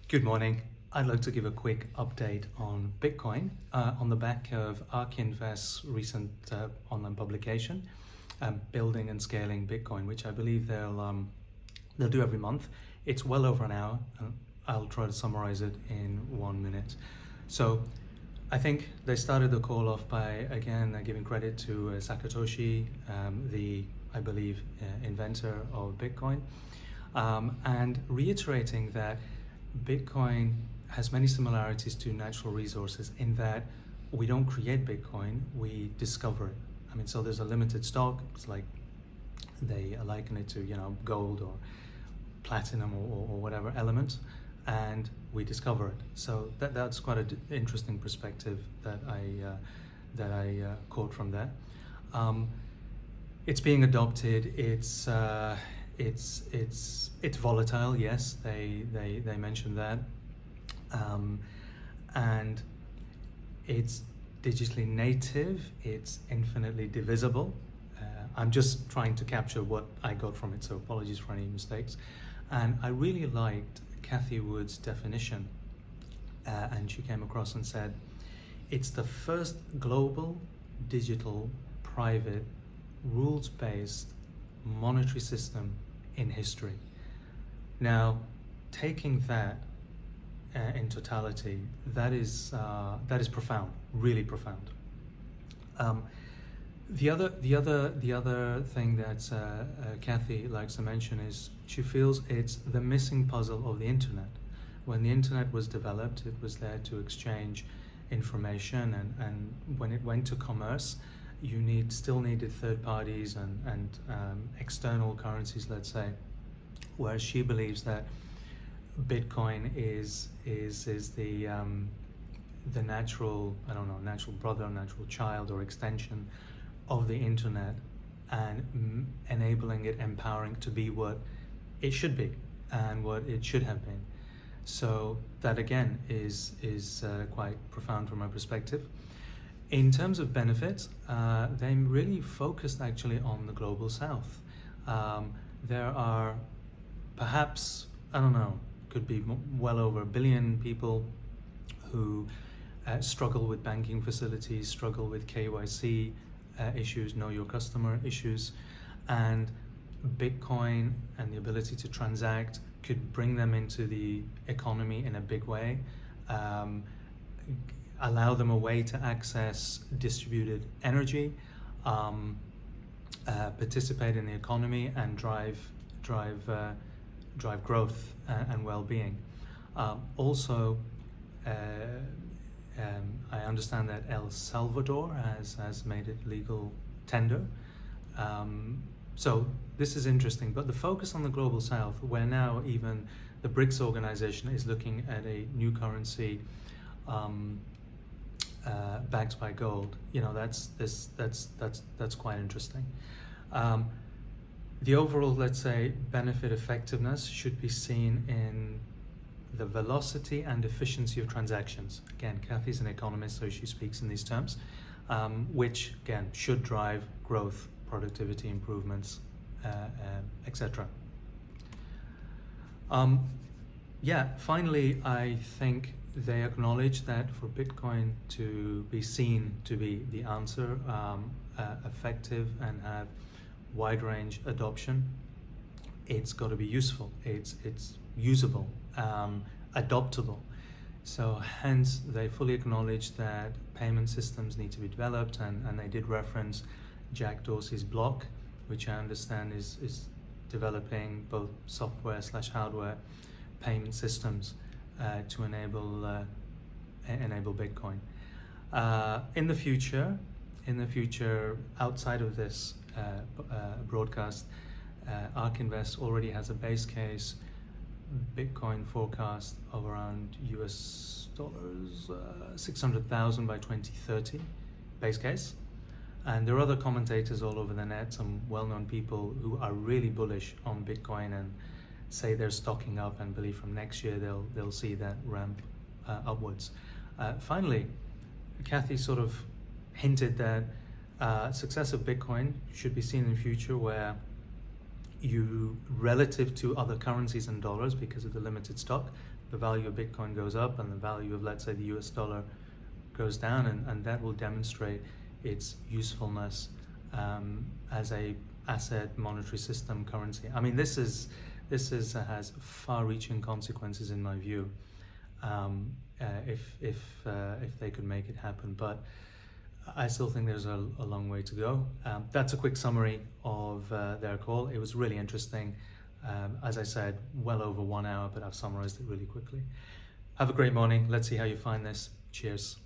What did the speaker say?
Good morning. I'd like to give a quick update on Bitcoin on the back of ARK Invest's recent online publication, Building and Scaling Bitcoin, which I believe they'll do every month. It's well over an hour, and I'll try to summarize it in 1 minute. So I think they started the call off by, again, giving credit to Satoshi, I believe, inventor of Bitcoin, and reiterating that Bitcoin has many similarities to natural resources in that we don't create Bitcoin, we discover it. I mean, so there's a limited stock. It's like they liken it to, gold or platinum or whatever element, and we discover it. So that's quite an interesting perspective that I caught from there. It's being adopted. It's volatile. Yes, they mentioned that, and it's digitally native. It's infinitely divisible. I'm just trying to capture what I got from it, so apologies for any mistakes. And I really liked Cathie Wood's definition, and she came across and said, it's the first global, digital, private, rules-based monetary system in history. Now, taking that in totality, that is profound, really profound. The other thing that Cathie likes to mention is she feels it's the missing puzzle of the internet. When the internet was developed, it was there to exchange information, and when it went to commerce, you still needed third parties and external currencies, let's say. Whereas she believes that Bitcoin is the natural, natural brother, natural child, or extension of the internet, and enabling it, empowering to be what it should be and what it should have been. So that again is quite profound from my perspective. In terms of benefits, they really focused actually on the global south. There are perhaps, could be well over 1 billion people who struggle with banking facilities, struggle with KYC issues, know your customer issues, and Bitcoin and the ability to transact could bring them into the economy in a big way, allow them a way to access distributed energy, participate in the economy, and drive growth and well-being. Also, I understand that El Salvador has made it legal tender. So this is interesting, but the focus on the global south, where now even the BRICS organization is looking at a new currency backed by gold. That's quite interesting. The overall, let's say, benefit effectiveness should be seen in the velocity and efficiency of transactions. Again, Cathie's an economist, so she speaks in these terms, which again should drive growth, productivity improvements, etc. Finally, I think they acknowledge that for Bitcoin to be seen to be the answer, effective and have wide range adoption, it's got to be useful, it's usable, adoptable. So hence they fully acknowledge that payment systems need to be developed, and they did reference Jack Dorsey's block, which I understand is developing both software/hardware payment systems to enable Bitcoin. In the future, outside of this broadcast, ARK Invest already has a base case Bitcoin forecast of around US dollars 600,000 by 2030, base case. And there are other commentators all over the net, some well-known people who are really bullish on Bitcoin and say they're stocking up and believe from next year they'll see that ramp upwards. Finally, Cathie sort of hinted that success of Bitcoin should be seen in the future where you, relative to other currencies and dollars, because of the limited stock, the value of Bitcoin goes up and the value of, let's say, the US dollar goes down, and that will demonstrate its usefulness as a asset, monetary system, currency. I mean, this has far-reaching consequences in my view, if they could make it happen. But I still think there's a long way to go. That's a quick summary of their call. It was really interesting. As I said, well over 1 hour, but I've summarized it really quickly. Have a great morning. Let's see how you find this. Cheers.